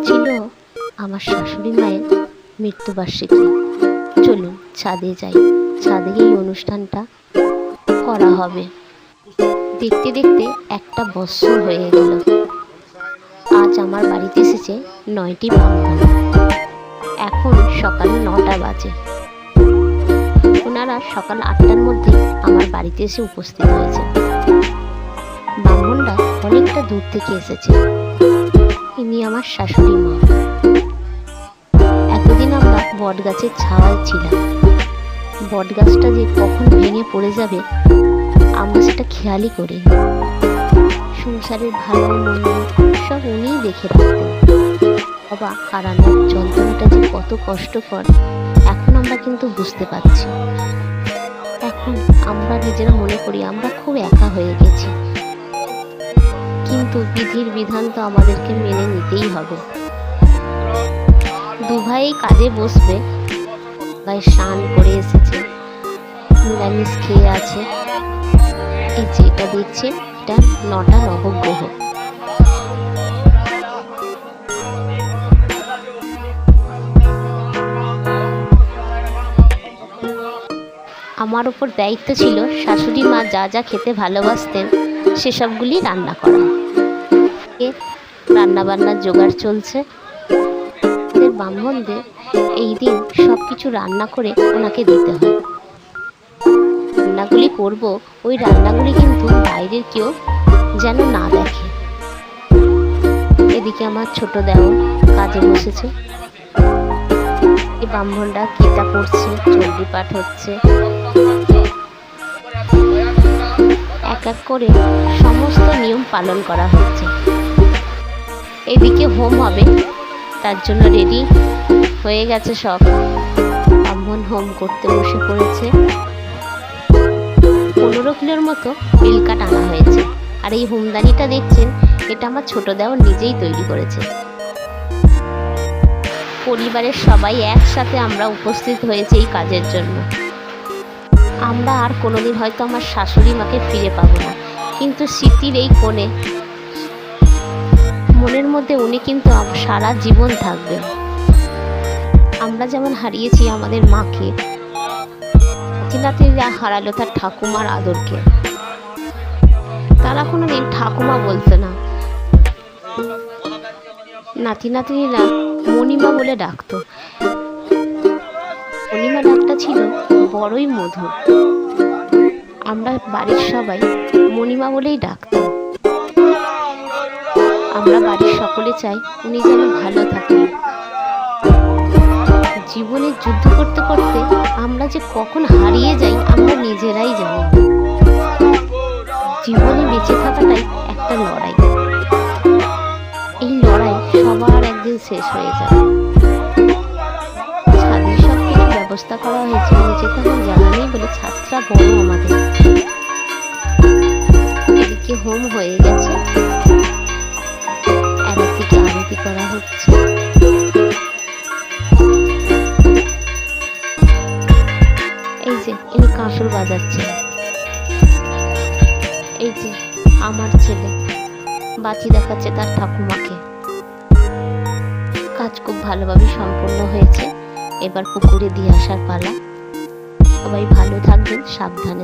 ছিল আমার শাশুড়ি মায়ের মৃত্যুবার্ষিকী। চলুন ছাদে যাই, ছাদে এই অনুষ্ঠানটা করা হবে। দেখতে দেখতে একটা বছর হয়ে গেল। আজ আমার বাড়িতে এসেছে 9টি ব্রাহ্মণ। এখন সকাল 9টা বাজে। ওনারা সকাল 8টার মধ্যে আমার বাড়িতে এসে উপস্থিত হয়েছে। ব্রাহ্মণরা অনেকটা দূর থেকে এসেছে। ইনি আমার শাশুড়ি মা। এতদিন আমরা বট গাছের ছায়ায় ছিলাম। বট গাছটা যে কখন ভেঙে পড়ে যাবে আমরা সেটা খেয়ালই করিনি। সংসারের ভালো মন্দ সব উনিই দেখে রাখতেন। বাবা হারানোর যন্ত্রণাটা যে কত কষ্টকর এখন আমরা কিন্তু বুঝতে পারছি। এখন আমরা নিজেরা মনে করি আমরা খুব একা হয়ে গেছি, কিন্তু বিধির বিধান তো আমাদেরকে মেনে নিতেই হবে। দুভাই কাজে বসবে, ভাই স্নান করে এসেছে, নিরামিষ খেয়ে আছে। এই যে এটা দেখছেন, এটা 9টা নবগ্রহ। আমার উপর দায়িত্ব ছিল শাশুড়ি মা যা যা খেতে ভালোবাসতেন সেসবগুলি রান্না করা। রান্না বান্নার জোগাড় চলছে। ব্রাহ্মণদের এই দিন সব কিছু রান্না করে ওনাকে দিতে হয়। রান্নাগুলি করব, ওই রান্নাগুলি কিন্তু বাইরের কেউ যেন না দেখে। এদিকে আমার ছোট দেওর কাজে বসেছে। এই ব্রাহ্মণরা গীতা পড়ছে, চণ্ডী পাঠ হচ্ছে। এক এক করে সমস্ত নিয়ম পালন করা হচ্ছে। এদিকে হোম হবে, তার জন্য রেডি হয়ে গেছে সব। ব্রাহ্মণ হোম করতে বসে পড়েছে। 15 কিলোর মতো বেলকাঠ আনা হয়েছে। আর এই হোমদানিটা দেখছেন, এটা আমার ছোট দেওর নিজেই তৈরি করেছে। পরিবারের সবাই একসাথে আমরা উপস্থিত হয়েছে এই কাজের জন্য। আমরা আর কোনোদিন হয়তো আমার শাশুড়ি মাকে ফিরে পাবো না, কিন্তু স্মৃতির এই কোণে মনের মধ্যে উনি কিন্তু সারা জীবন থাকবেন। আমরা যেমন হারিয়েছি আমাদের মাকে, নাতিনাতিরা হারালো তার ঠাকুমার আদরকে। তারা কোনোদিন ঠাকুমা বলতো না, নাতি নাতনিরা মণিমা বলে ডাকতো। মণিমা ডাকটা ছিল বড়ই মধুর। আমরা বাড়ির সবাই মণিমা বলেই ডাকতাম। আমরা বাড়ির সকলে চাই উনি যেন ভালো থাকেন। জীবনে যুদ্ধ করতে করতে আমরা যে কখন হারিয়ে যাই আমরা নিজেরাই জানি। জীবনে বেঁচে থাকাটাই একটা লড়াই। এই লড়াই সবার একদিন শেষ হয়ে যাবে। ছাদের সব কিছু ব্যবস্থা করা হয়েছে, নিচে তখন জানা নেই বলে ছাদটা বড় আমাদের। এদিকে হোম হয়ে গেছে, একদিকে আরতি করা হচ্ছে। এই যে ইনি কাঁসর বাজাচ্ছেন। এই যে আমার ছেলে বাঁচি দেখাচ্ছে তার ঠাকুমাকে। কাজ খুব ভালোভাবে সম্পন্ন হয়েছে। এবার পুকুরে দিয়ে আসার পালা। সবাই ভালো থাকবেন, সাবধানে।